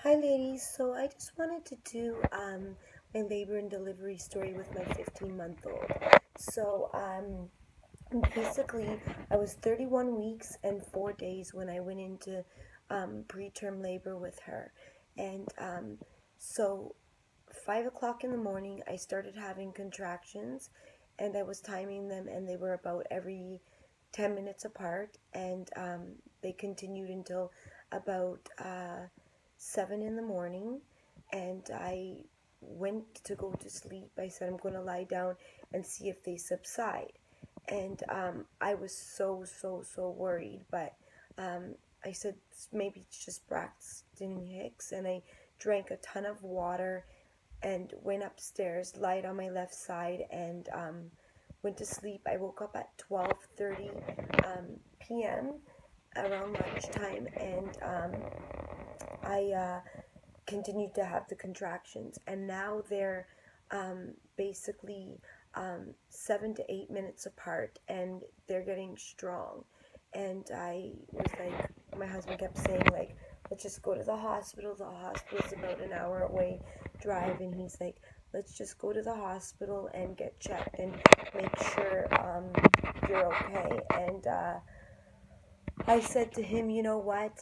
Hi ladies, so I just wanted to do my labor and delivery story with my 15-month-old. So basically I was 31 weeks and 4 days when I went into preterm labor with her. And so 5 o'clock in the morning I started having contractions, and I was timing them, and they were about every 10 minutes apart, and they continued until about 7 in the morning. And I went to go to sleep. I said I'm going to lie down and see if they subside. And I was so worried, but I said maybe it's just Braxton Hicks, and I drank a ton of water and went upstairs, lied on my left side, and went to sleep. I woke up at 12:30 p.m. around lunchtime, and I continued to have the contractions, and now they're basically 7 to 8 minutes apart, and they're getting strong. And I was like, my husband kept saying, like, let's just go to the hospital. The hospital's about an hour away drive, and he's like, let's just go to the hospital and get checked and make sure you're okay. And I said to him, you know what,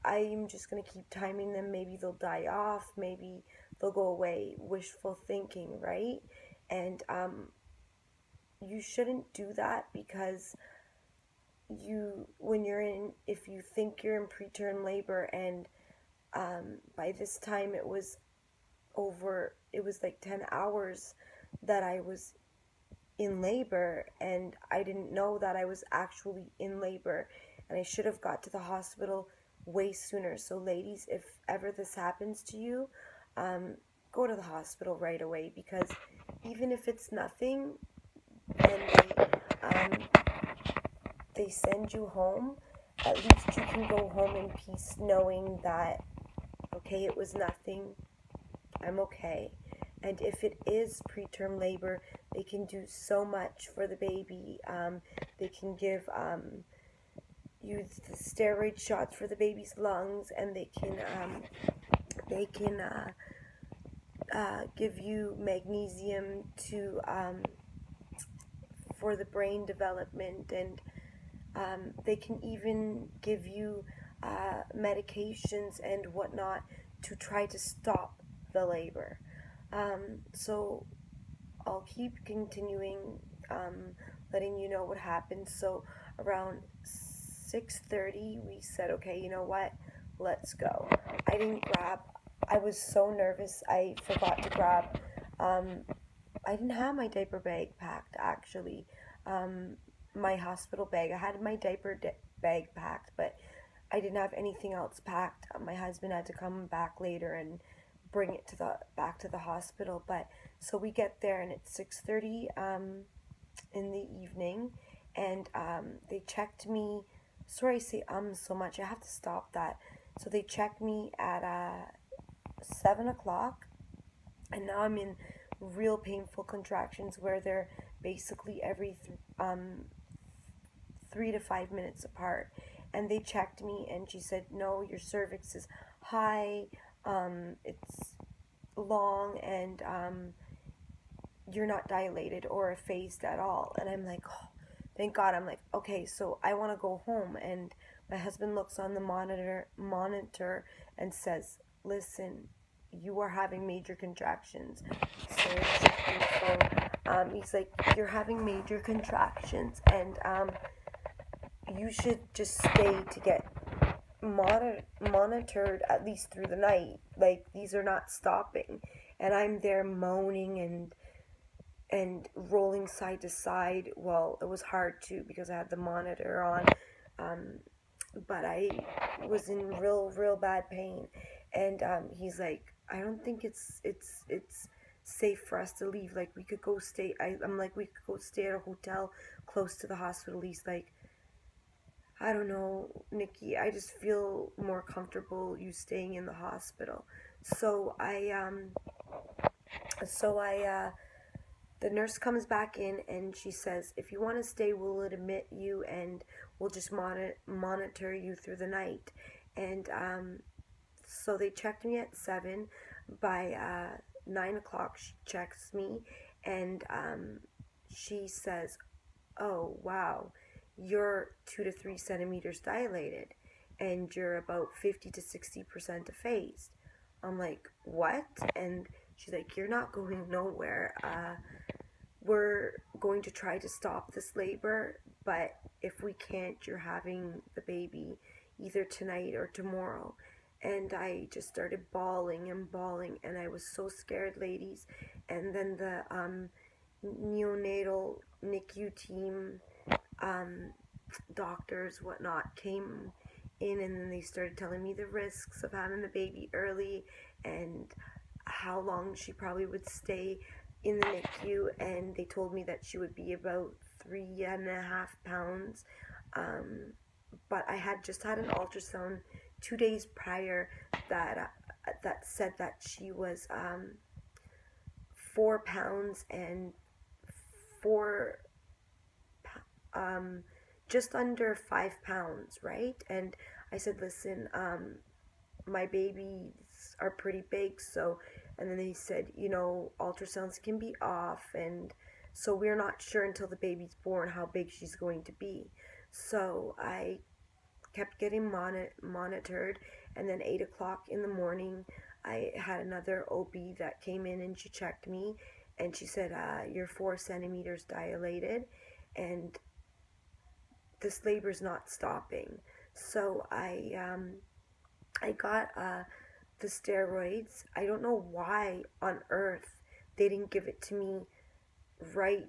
I'm just going to keep timing them. Maybe they'll die off. Maybe they'll go away. Wishful thinking, right? And you shouldn't do that, because if you think you're in preterm labor, and by this time it was like 10 hours that I was in labor, and I didn't know that I was actually in labor, and I should have got to the hospital way sooner. So ladies, if ever this happens to you, go to the hospital right away, because even if it's nothing and they send you home, at least you can go home in peace knowing that, okay, it was nothing, I'm okay. And if it is preterm labor, they can do so much for the baby. They can give you the steroid shots for the baby's lungs, and they can give you magnesium to for the brain development, and they can even give you medications and whatnot to try to stop the labor. So I'll keep continuing letting you know what happened. So around 6:30 we said, okay, you know what, let's go. I was so nervous, I forgot to grab I didn't have my diaper bag packed, actually. My hospital bag, I had my bag packed, but I didn't have anything else packed. My husband had to come back later and bring it back to the hospital. But so we get there, and it's 6:30 in the evening, and they checked me. Sorry, I say so much. I have to stop that. So they checked me at 7 o'clock, and now I'm in real painful contractions where they're basically every 3 to 5 minutes apart. And they checked me, and she said, no, your cervix is high, it's long, and you're not dilated or effaced at all. And I'm like, oh, thank God. I'm like, okay, so I want to go home. And my husband looks on the monitor and says, listen, you are having major contractions. So he's like, you're having major contractions, and you should just stay to get monitored at least through the night. Like, these are not stopping. And I'm there moaning and rolling side to side. Well, it was hard too, because I had the monitor on, but I was in real bad pain. And he's like, I don't think it's safe for us to leave. Like, we could go stay. I'm like, we could go stay at a hotel close to the hospital. He's like, I don't know, Nikki, I just feel more comfortable you staying in the hospital. So the nurse comes back in, and she says, if you want to stay, we'll admit you, and we'll just monitor you through the night. And So they checked me at 7. By 9 o'clock, she checks me, and she says, "Oh, wow, you're 2 to 3 centimeters dilated, and you're about 50 to 60% effaced." I'm like, "What?" And she's like, "You're not going nowhere. We're going to try to stop this labor, but if we can't, you're having the baby either tonight or tomorrow." And I just started bawling and bawling, and I was so scared, ladies. And then the neonatal NICU team, um, doctors, whatnot, came in, and then they started telling me the risks of having the baby early and how long she probably would stay in the NICU. And they told me that she would be about 3.5 pounds. But I had just had an ultrasound 2 days prior that said that she was 4 pounds and four just under 5 pounds, right? And I said, "Listen, my babies are pretty big, so," and then they said, ultrasounds can be off, and so we're not sure until the baby's born how big she's going to be. So I kept getting monitored, and then 8 o'clock in the morning, I had another OB that came in, and she checked me, and she said, "You're 4 centimeters dilated, and this labor's not stopping." So I got the steroids. I don't know why on earth they didn't give it to me right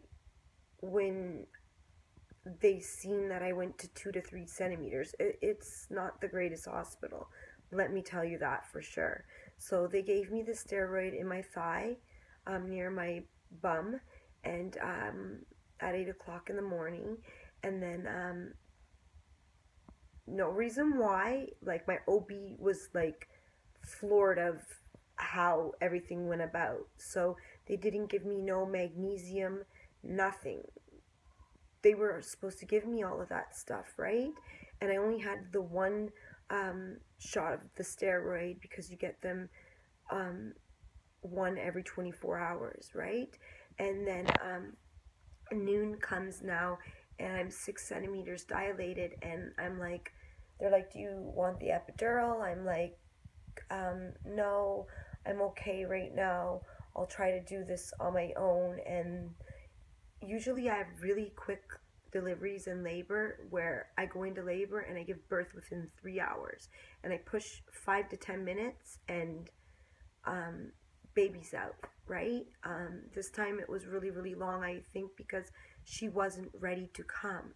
when they seen that I went to 2 to 3 centimeters. It's not the greatest hospital, let me tell you that for sure. So they gave me the steroid in my thigh, near my bum, and at 8 o'clock in the morning, and then no reason why, like, my OB was like floored of how everything went about. So they didn't give me no magnesium, nothing. They were supposed to give me all of that stuff, right? And I only had the one shot of the steroid, because you get them one every 24 hours, right? And then noon comes now, and I'm 6 centimeters dilated, and I'm like, they're like, "Do you want the epidural?" I'm like, "No, I'm okay right now. I'll try to do this on my own." And usually I have really quick deliveries in labor, where I go into labor and I give birth within 3 hours, and I push 5 to 10 minutes, and baby's out, right? This time it was really, really long, I think, because she wasn't ready to come.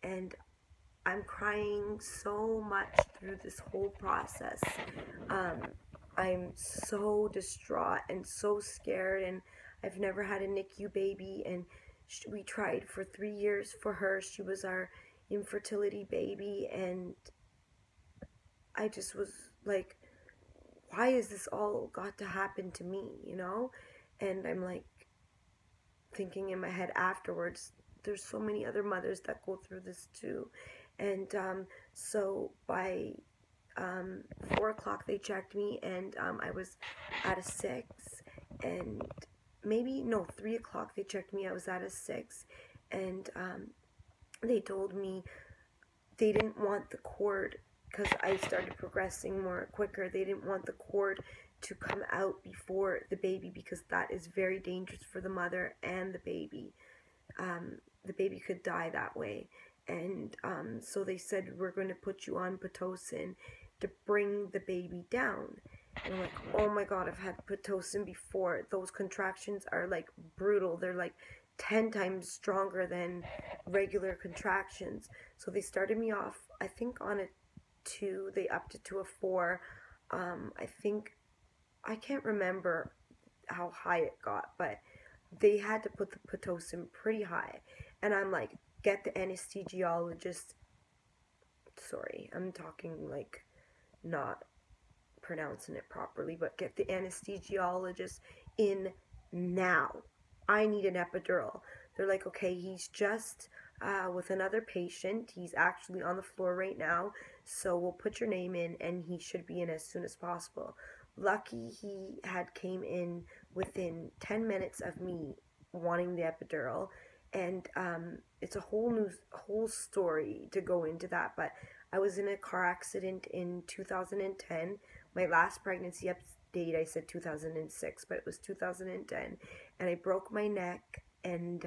And I'm crying so much through this whole process. I'm so distraught and so scared, and I've never had a NICU baby, and we tried for 3 years for her. She was our infertility baby, and I just was like, why is this all got to happen to me? And I'm like thinking in my head afterwards, there's so many other mothers that go through this too. And so by 4 o'clock they checked me, and I was at a 6, and maybe, no, 3 o'clock they checked me, I was at a 6, and they told me they didn't want the cord, because I started progressing more quicker. They didn't want the cord to come out before the baby, because that is very dangerous for the mother and the baby. The baby could die that way. And so they said, "We're going to put you on Pitocin to bring the baby down." And I'm like, oh my god, I've had Pitocin before. Those contractions are like brutal. They're like 10 times stronger than regular contractions. So they started me off, I think, on a 2. They upped it to a 4. I think, I can't remember how high it got, but they had to put the Pitocin pretty high. And I'm like, get the anesthesiologist, sorry, I'm talking like not pronouncing it properly, but get the anesthesiologist in now. I need an epidural. They're like, okay, he's just with another patient. He's actually on the floor right now, so we'll put your name in and he should be in as soon as possible. Lucky he had came in within 10 minutes of me wanting the epidural, and it's a whole story to go into that, but I was in a car accident in 2010. My last pregnancy update I said 2006, but it was 2010, and I broke my neck, and